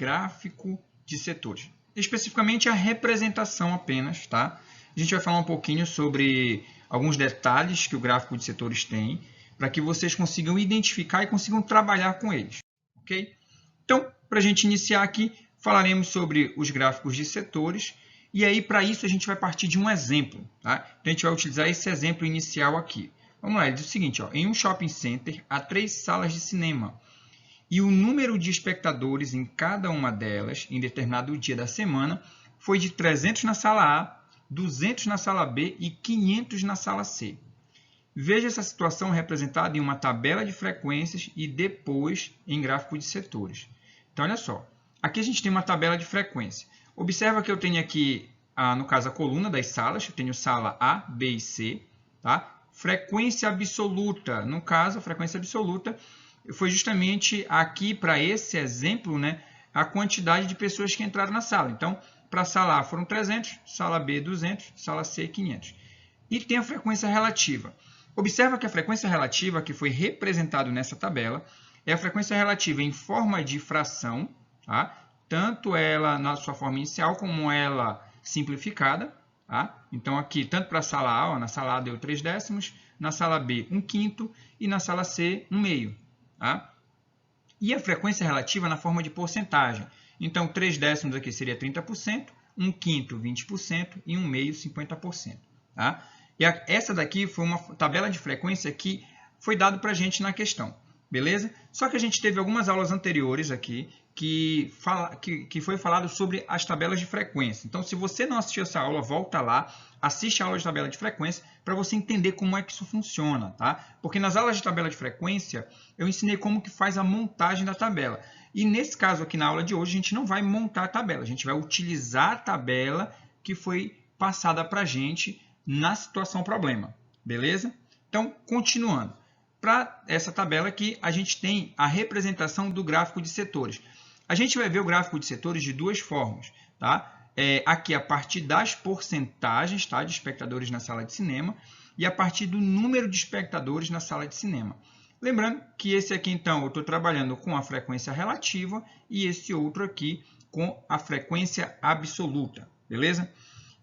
gráfico de setores. Especificamente a representação apenas, tá? A gente vai falar um pouquinho sobre alguns detalhes que o gráfico de setores tem, para que vocês consigam identificar e consigam trabalhar com eles, ok? Então, para a gente iniciar aqui, falaremos sobre os gráficos de setores, e aí para isso a gente vai partir de um exemplo, tá? Então a gente vai utilizar esse exemplo inicial aqui. Vamos lá, ele diz o seguinte, ó, em um shopping center há 3 salas de cinema, e o número de espectadores em cada uma delas, em determinado dia da semana, foi de 300 na sala A, 200 na sala B e 500 na sala C. Veja essa situação representada em uma tabela de frequências e depois em gráfico de setores. Então, olha só. Aqui a gente tem uma tabela de frequência. Observa que eu tenho aqui, no caso, a coluna das salas. Eu tenho sala A, B e C. Tá? Frequência absoluta. No caso, a frequência absoluta foi justamente aqui, para esse exemplo, né, a quantidade de pessoas que entraram na sala. Então, para a sala A foram 300, sala B 200, sala C 500. E tem a frequência relativa. Observa que a frequência relativa que foi representada nessa tabela é a frequência relativa em forma de fração, tá? Tanto ela na sua forma inicial como ela simplificada. Tá? Então, aqui, tanto para a sala A, ó, na sala A deu 3 décimos, na sala B 1/5 e na sala C 1/2. Tá? E a frequência relativa na forma de porcentagem. Então, 3 décimos aqui seria 30%, 1/5 20% e 1/2 50%. Tá? E essa daqui foi uma tabela de frequência que foi dado para a gente na questão. Beleza? Só que a gente teve algumas aulas anteriores aqui que foi falado sobre as tabelas de frequência. Então, se você não assistiu essa aula, volta lá, assiste a aula de tabela de frequência para você entender como é que isso funciona. Tá? Porque nas aulas de tabela de frequência, eu ensinei como que faz a montagem da tabela. E nesse caso aqui na aula de hoje, a gente não vai montar a tabela, a gente vai utilizar a tabela que foi passada para a gente na situação problema. Beleza? Então, continuando. Para essa tabela aqui, a gente tem a representação do gráfico de setores. A gente vai ver o gráfico de setores de duas formas. Tá? Aqui a partir das porcentagens, tá, de espectadores na sala de cinema e a partir do número de espectadores na sala de cinema. Lembrando que esse aqui, então, eu estou trabalhando com a frequência relativa e esse outro aqui com a frequência absoluta. Beleza?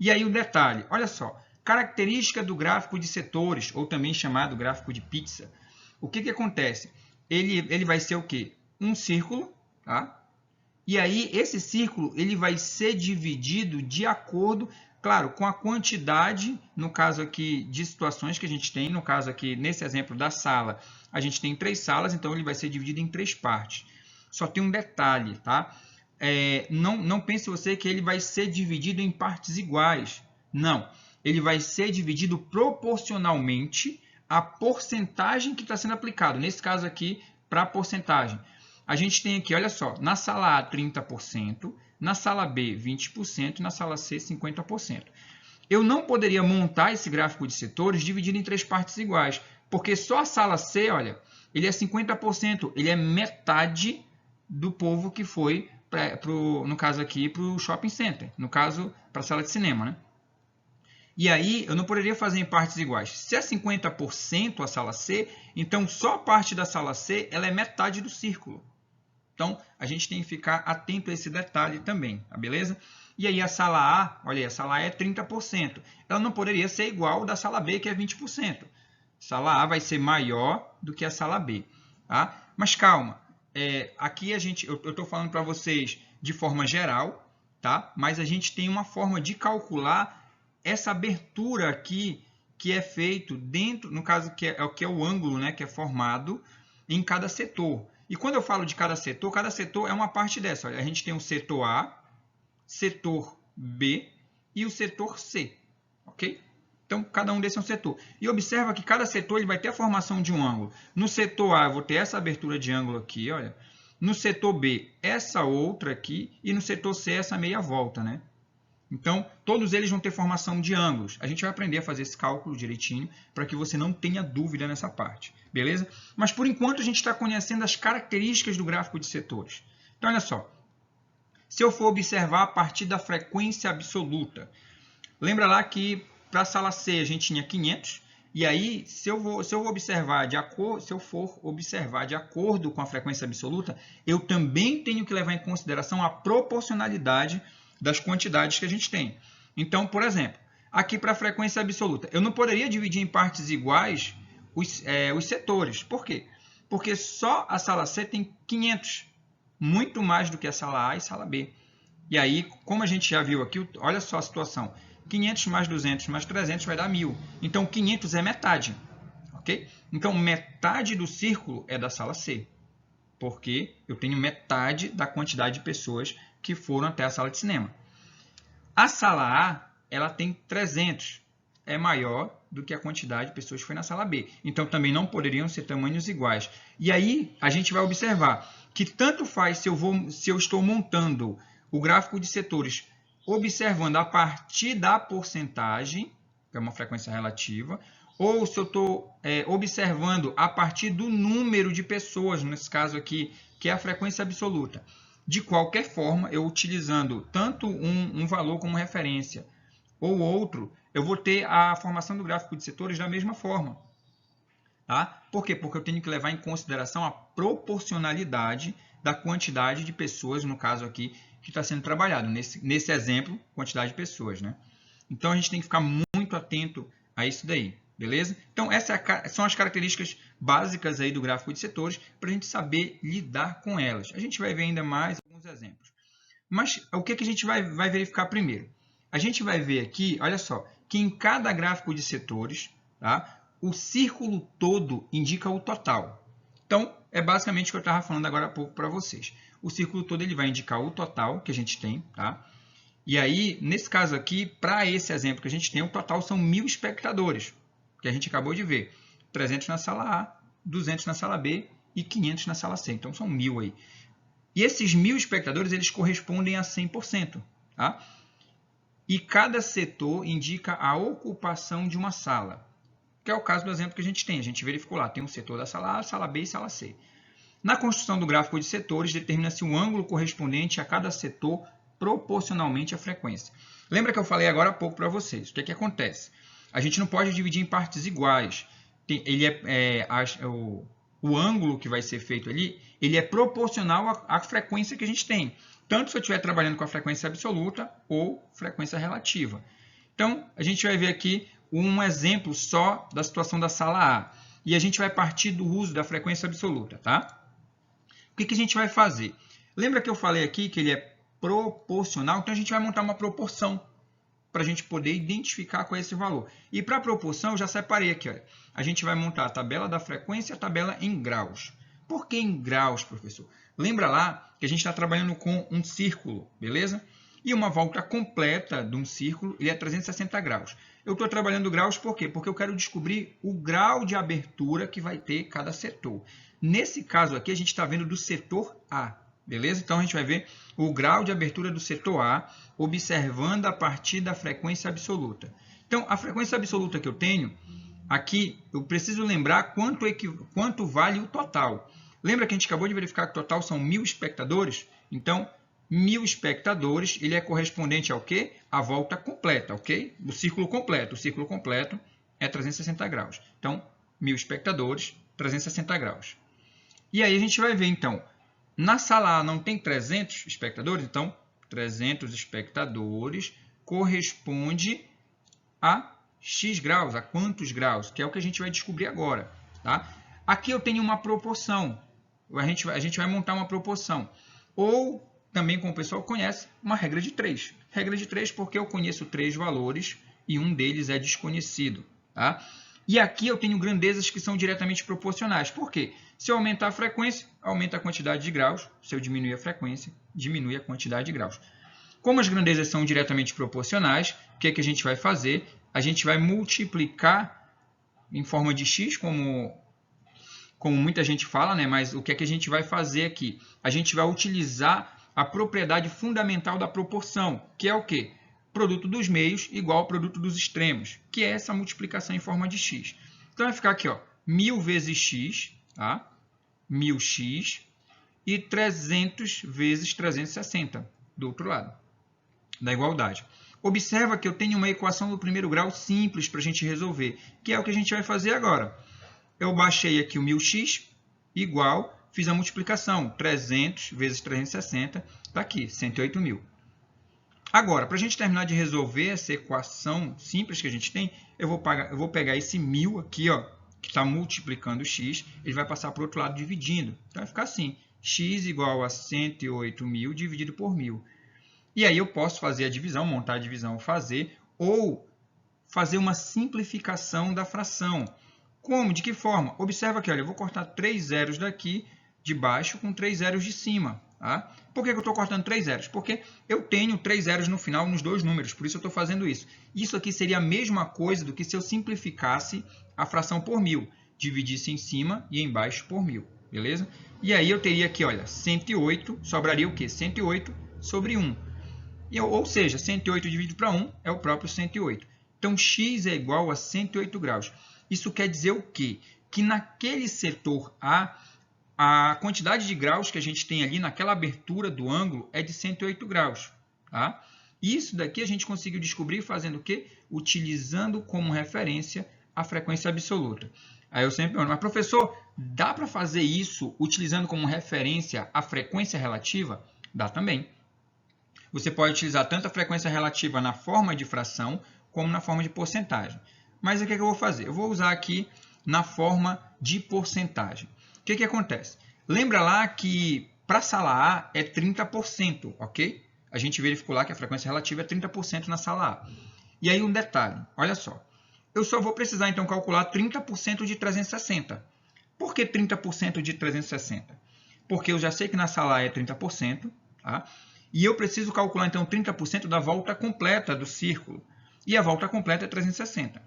E aí o detalhe, olha só, característica do gráfico de setores, ou também chamado gráfico de pizza. O que acontece? Ele vai ser o quê? Um círculo, tá? E aí esse círculo ele vai ser dividido de acordo, claro, com a quantidade, no caso aqui, de situações que a gente tem. No caso aqui, nesse exemplo da sala, a gente tem 3 salas, então ele vai ser dividido em 3 partes. Só tem um detalhe, tá? Não pense você que ele vai ser dividido em partes iguais. Não. Ele vai ser dividido proporcionalmente à porcentagem que está sendo aplicado. Nesse caso aqui, para a porcentagem. A gente tem aqui, olha só, na sala A 30%, na sala B 20% e na sala C 50%. Eu não poderia montar esse gráfico de setores dividido em 3 partes iguais, porque só a sala C, olha, ele é 50%, ele é metade do povo que foi, no caso aqui, para o shopping center, no caso, para a sala de cinema, né? E aí, eu não poderia fazer em partes iguais. Se é 50% a sala C, então só a parte da sala C ela é metade do círculo. Então, a gente tem que ficar atento a esse detalhe também, tá beleza? E aí, a sala A, olha aí, a sala A é 30%. Ela não poderia ser igual da sala B, que é 20%. A sala A vai ser maior do que a sala B. Tá? Mas calma, aqui eu estou falando para vocês de forma geral, tá? Mas a gente tem uma forma de calcular essa abertura aqui que é feito dentro, no caso que é o ângulo, né, que é formado em cada setor. E quando eu falo de cada setor é uma parte dessa. Olha, a gente tem o setor A, setor B e o setor C. Ok? Então, cada um desses é um setor. E observa que cada setor ele vai ter a formação de um ângulo. No setor A, eu vou ter essa abertura de ângulo aqui, olha. No setor B, essa outra aqui. E no setor C, essa meia volta, né? Então, todos eles vão ter formação de ângulos. A gente vai aprender a fazer esse cálculo direitinho para que você não tenha dúvida nessa parte. Beleza? Mas, por enquanto, a gente está conhecendo as características do gráfico de setores. Então, olha só. Se eu for observar a partir da frequência absoluta, lembra lá que para a sala C a gente tinha 500 E aí, se eu for observar de acordo com a frequência absoluta, eu também tenho que levar em consideração a proporcionalidade das quantidades que a gente tem. Então, por exemplo, aqui para a frequência absoluta, eu não poderia dividir em partes iguais os setores. Por quê? Porque só a sala C tem 500, muito mais do que a sala A e sala B. E aí, como a gente já viu aqui, olha só a situação. 500 mais 200 mais 300 vai dar 1.000. Então, 500 é metade. Ok? Então, metade do círculo é da sala C. Porque eu tenho metade da quantidade de pessoas que foram até a sala de cinema. A sala A, ela tem 300. É maior do que a quantidade de pessoas que foi na sala B. Então, também não poderiam ser tamanhos iguais. E aí, a gente vai observar que tanto faz se eu estou montando o gráfico de setores observando a partir da porcentagem, que é uma frequência relativa, ou se eu estou observando a partir do número de pessoas, nesse caso aqui, que é a frequência absoluta. De qualquer forma, eu utilizando tanto um valor como referência ou outro, eu vou ter a formação do gráfico de setores da mesma forma. Tá? Por quê? Porque eu tenho que levar em consideração a proporcionalidade da quantidade de pessoas, no caso aqui, que está sendo trabalhado. Nesse exemplo, quantidade de pessoas. Né? Então, a gente tem que ficar muito atento a isso daí. Beleza? Então, essas são as características básicas aí do gráfico de setores para a gente saber lidar com elas. A gente vai ver ainda mais alguns exemplos. Mas o que a gente vai verificar primeiro? A gente vai ver aqui, olha só, que em cada gráfico de setores, tá, o círculo todo indica o total. Então, é basicamente o que eu estava falando agora há pouco para vocês. O círculo todo ele vai indicar o total que a gente tem. Tá? E aí, nesse caso aqui, para esse exemplo que a gente tem, o total são 1.000 espectadores, que a gente acabou de ver. 300 na sala A, 200 na sala B e 500 na sala C. Então, são 1.000 aí. E esses 1.000 espectadores, eles correspondem a 100%. Tá? E cada setor indica a ocupação de uma sala, que é o caso do exemplo que a gente tem. A gente verificou lá, tem um setor da sala A, sala B e sala C. Na construção do gráfico de setores, determina-se o ângulo correspondente a cada setor proporcionalmente à frequência. Lembra que eu falei agora há pouco para vocês? O que acontece? A gente não pode dividir em partes iguais. O ângulo que vai ser feito ali, ele é proporcional à frequência que a gente tem. Tanto se eu estiver trabalhando com a frequência absoluta ou frequência relativa. Então, a gente vai ver aqui um exemplo só da situação da sala A. E a gente vai partir do uso da frequência absoluta. Tá? O que a gente vai fazer? Lembra que eu falei aqui que ele é proporcional? Então, a gente vai montar uma proporção para a gente poder identificar qual é esse valor. E para a proporção, eu já separei aqui. Olha. A gente vai montar a tabela da frequência e a tabela em graus. Por que em graus, professor? Lembra lá que a gente está trabalhando com um círculo, beleza? E uma volta completa de um círculo ele é 360 graus. Eu estou trabalhando graus por quê? Porque eu quero descobrir o grau de abertura que vai ter cada setor. Nesse caso aqui, a gente está vendo do setor A, beleza? Então, a gente vai ver o grau de abertura do setor A, observando a partir da frequência absoluta. Então, a frequência absoluta que eu tenho, aqui eu preciso lembrar quanto vale o total. Lembra que a gente acabou de verificar que o total são 1.000 espectadores? Então, 1.000 espectadores, ele é correspondente ao quê? A volta completa, ok? O círculo completo. O círculo completo é 360 graus. Então, 1.000 espectadores, 360 graus. E aí a gente vai ver, então, na sala A não tem 300 espectadores, então 300 espectadores corresponde a X graus, a quantos graus, que é o que a gente vai descobrir agora. Tá? Aqui eu tenho uma proporção, a gente vai montar uma proporção. Ou, também como o pessoal conhece, uma regra de 3. Regra de 3 porque eu conheço 3 valores e um deles é desconhecido. Tá? E aqui eu tenho grandezas que são diretamente proporcionais. Por quê? Se eu aumentar a frequência, aumenta a quantidade de graus. Se eu diminuir a frequência, diminui a quantidade de graus. Como as grandezas são diretamente proporcionais, o que a gente vai fazer? A gente vai multiplicar em forma de x, como muita gente fala, né? Mas o que a gente vai fazer aqui? A gente vai utilizar a propriedade fundamental da proporção, que é o quê? Produto dos meios igual ao produto dos extremos, que é essa multiplicação em forma de x. Então, vai ficar aqui, ó, 1.000 vezes x, tá? 1.000x, e 300 vezes 360, do outro lado, da igualdade. Observa que eu tenho uma equação do primeiro grau simples para a gente resolver, que é o que a gente vai fazer agora. Eu baixei aqui o 1000x igual, fiz a multiplicação, 300 vezes 360, está aqui, 108.000. Agora, para a gente terminar de resolver essa equação simples que a gente tem, eu vou pegar esse 1000 aqui, ó, que está multiplicando x, ele vai passar para o outro lado dividindo. Então, vai ficar assim, x igual a 108.000 dividido por 1000. E aí eu posso fazer a divisão, montar a divisão, ou fazer uma simplificação da fração. Como? De que forma? Observa aqui, olha, eu vou cortar 3 zeros daqui de baixo com 3 zeros de cima. Tá? Por que eu estou cortando 3 zeros? Porque eu tenho 3 zeros no final nos dois números, por isso eu estou fazendo isso. Isso aqui seria a mesma coisa do que se eu simplificasse a fração por 1000. Dividisse em cima e embaixo por 1000. Beleza? E aí eu teria aqui, olha, 108, sobraria o quê? 108 sobre 1. Ou seja, 108 dividido para 1 é o próprio 108. Então, x é igual a 108 graus. Isso quer dizer o quê? Que naquele setor A, a quantidade de graus que a gente tem ali naquela abertura do ângulo é de 108 graus. Tá? Isso daqui a gente conseguiu descobrir fazendo o quê? Utilizando como referência a frequência absoluta. Aí eu sempre pergunto, mas professor, dá para fazer isso utilizando como referência a frequência relativa? Dá também. Você pode utilizar tanto a frequência relativa na forma de fração, como na forma de porcentagem. Mas o que eu vou fazer? Eu vou usar aqui na forma de porcentagem. O que acontece? Lembra lá que para a sala A é 30%, ok? A gente verificou lá que a frequência relativa é 30% na sala A. E aí um detalhe, olha só. Eu só vou precisar então calcular 30% de 360. Por que 30% de 360? Porque eu já sei que na sala A é 30%, tá? E eu preciso calcular, então, 30% da volta completa do círculo. E a volta completa é 360.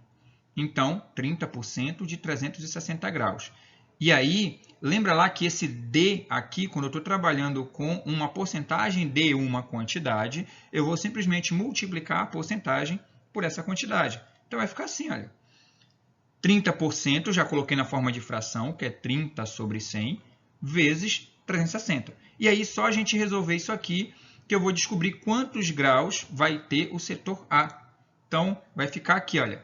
Então, 30% de 360 graus. E aí, lembra lá que esse D aqui, quando eu estou trabalhando com uma porcentagem de uma quantidade, eu vou simplesmente multiplicar a porcentagem por essa quantidade. Então, vai ficar assim, olha. 30% já coloquei na forma de fração, que é 30 sobre 100, vezes 360. E aí, só a gente resolver isso aqui, que eu vou descobrir quantos graus vai ter o setor A. Então, vai ficar aqui, olha,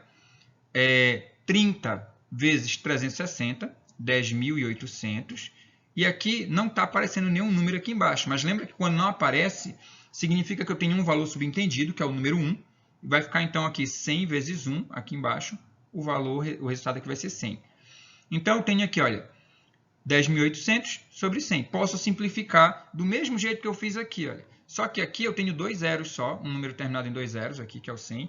30 vezes 360, 10.800. E aqui não está aparecendo nenhum número aqui embaixo, mas lembra que quando não aparece, significa que eu tenho um valor subentendido, que é o número 1. E vai ficar, então, aqui 100 vezes 1, aqui embaixo, o resultado aqui vai ser 100. Então, eu tenho aqui, olha, 10.800 sobre 100. Posso simplificar do mesmo jeito que eu fiz aqui, olha. Só que aqui eu tenho 2 zeros só, um número terminado em 2 zeros, aqui que é o 100,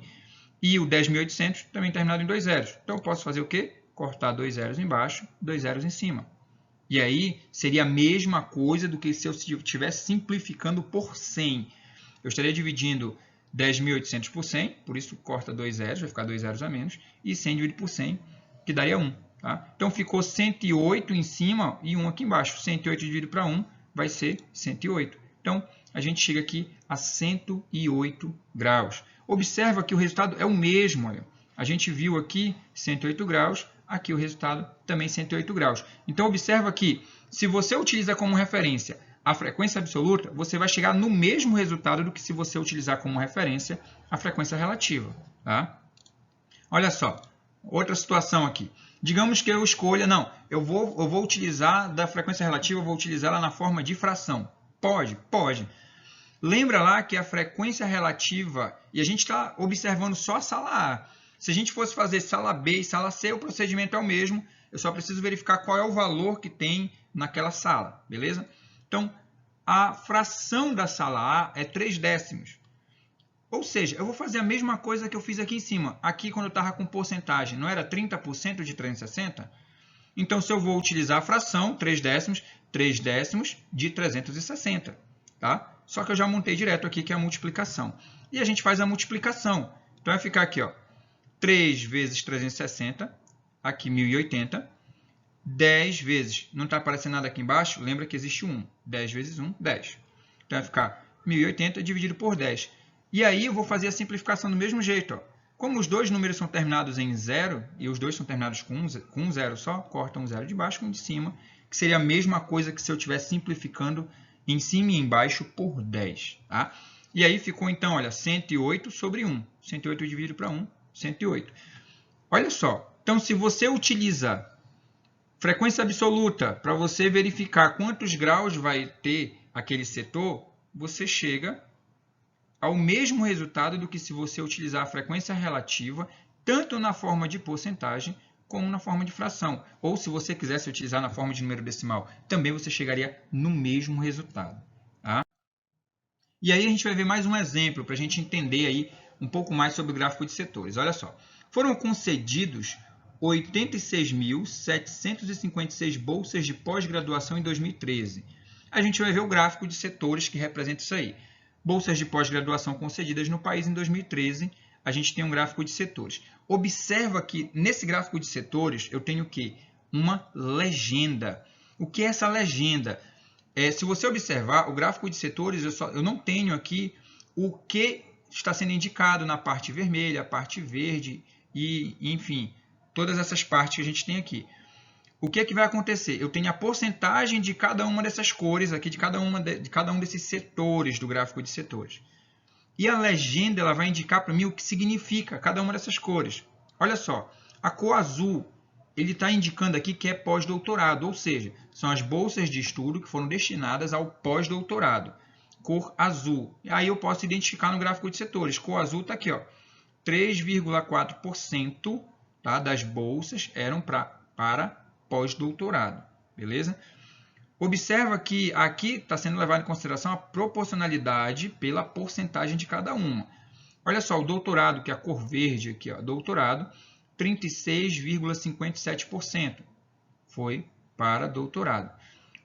e o 10.800 também terminado em 2 zeros. Então eu posso fazer o quê? Cortar 2 zeros embaixo, 2 zeros em cima. E aí seria a mesma coisa do que se eu estivesse simplificando por 100. Eu estaria dividindo 10.800 por 100, por isso corta 2 zeros, vai ficar 2 zeros a menos, e 100 dividido por 100, que daria 1. Tá? Então ficou 108 em cima e 1 aqui embaixo. 108 dividido para 1 vai ser 108. Então, a gente chega aqui a 108 graus. Observa que o resultado é o mesmo. Olha. A gente viu aqui 108 graus, aqui o resultado também 108 graus. Então, observa que se você utiliza como referência a frequência absoluta, você vai chegar no mesmo resultado do que se você utilizar como referência a frequência relativa. Tá? Olha só, outra situação aqui. Digamos que eu escolha, não, eu vou utilizar da frequência relativa, eu vou utilizá-la na forma de fração. Pode? Pode. Lembra lá que a frequência relativa, e a gente está observando só a sala A. Se a gente fosse fazer sala B e sala C, o procedimento é o mesmo. Eu só preciso verificar qual é o valor que tem naquela sala, beleza? Então, a fração da sala A é 3 décimos. Ou seja, eu vou fazer a mesma coisa que eu fiz aqui em cima. Aqui, quando eu estava com porcentagem, não era 30% de 360? Então, se eu vou utilizar a fração, 3 décimos de 360. Tá? Só que eu já montei direto aqui, que é a multiplicação. E a gente faz a multiplicação. Então, vai ficar aqui, ó, 3 vezes 360, aqui 1080. 10 vezes, não está aparecendo nada aqui embaixo, lembra que existe 1. 10 vezes 1, 10. Então, vai ficar 1080 dividido por 10. E aí, eu vou fazer a simplificação do mesmo jeito. Ó. Como os dois números são terminados em 0, e os dois são terminados com um 0 só, corta um 0 de baixo com um de cima, que seria a mesma coisa que se eu estivesse simplificando em cima e embaixo por 10. Tá? E aí ficou, então, olha, 108 sobre 1. 108 dividido para 1, 108. Olha só. Então, se você utiliza frequência absoluta para você verificar quantos graus vai ter aquele setor, você chega ao mesmo resultado do que se você utilizar a frequência relativa, tanto na forma de porcentagem como na forma de fração. Ou se você quisesse utilizar na forma de número decimal, também você chegaria no mesmo resultado. Tá? E aí a gente vai ver mais um exemplo para a gente entender aí um pouco mais sobre o gráfico de setores. Olha só, foram concedidos 86.756 bolsas de pós-graduação em 2013. A gente vai ver o gráfico de setores que representa isso aí. Bolsas de pós-graduação concedidas no país em 2013, a gente tem um gráfico de setores. Observa que nesse gráfico de setores eu tenho o quê? Uma legenda. O que é essa legenda? Se você observar o gráfico de setores, eu não tenho aqui o que está sendo indicado na parte vermelha, a parte verde e, enfim, todas essas partes que a gente tem aqui. O que é que vai acontecer? Eu tenho a porcentagem de cada uma dessas cores aqui, de cada um desses setores do gráfico de setores. E a legenda ela vai indicar para mim o que significa cada uma dessas cores. Olha só, a cor azul, ele está indicando aqui que é pós-doutorado, ou seja, são as bolsas de estudo que foram destinadas ao pós-doutorado. Cor azul. E aí eu posso identificar no gráfico de setores. Cor azul está aqui, 3,4%, tá, das bolsas eram para pós-doutorado, beleza? Observa que aqui está sendo levado em consideração a proporcionalidade pela porcentagem de cada uma. Olha só, o doutorado, que é a cor verde aqui, doutorado, 36,57% foi para doutorado.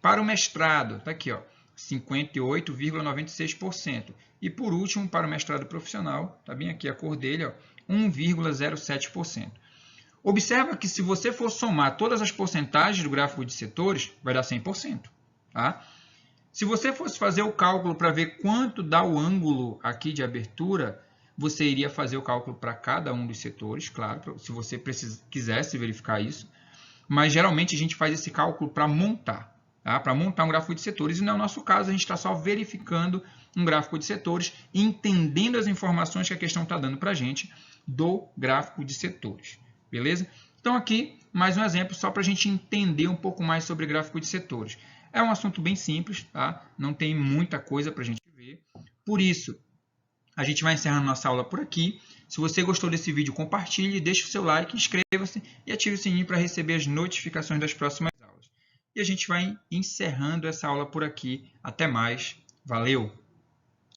Para o mestrado, está aqui, 58,96%. E por último, para o mestrado profissional, está bem aqui a cor dele, 1,07%. Observa que se você for somar todas as porcentagens do gráfico de setores, vai dar 100%. Tá? Se você fosse fazer o cálculo para ver quanto dá o ângulo aqui de abertura, você iria fazer o cálculo para cada um dos setores, claro, se você quisesse verificar isso. Mas geralmente a gente faz esse cálculo para montar, tá? Para montar um gráfico de setores. E não é o nosso caso, a gente está só verificando um gráfico de setores, entendendo as informações que a questão está dando para a gente do gráfico de setores. Beleza? Então aqui, mais um exemplo, só para a gente entender um pouco mais sobre gráfico de setores. É um assunto bem simples, tá? Não tem muita coisa para a gente ver. Por isso, a gente vai encerrando nossa aula por aqui. Se você gostou desse vídeo, compartilhe, deixe o seu like, inscreva-se e ative o sininho para receber as notificações das próximas aulas. E a gente vai encerrando essa aula por aqui. Até mais. Valeu!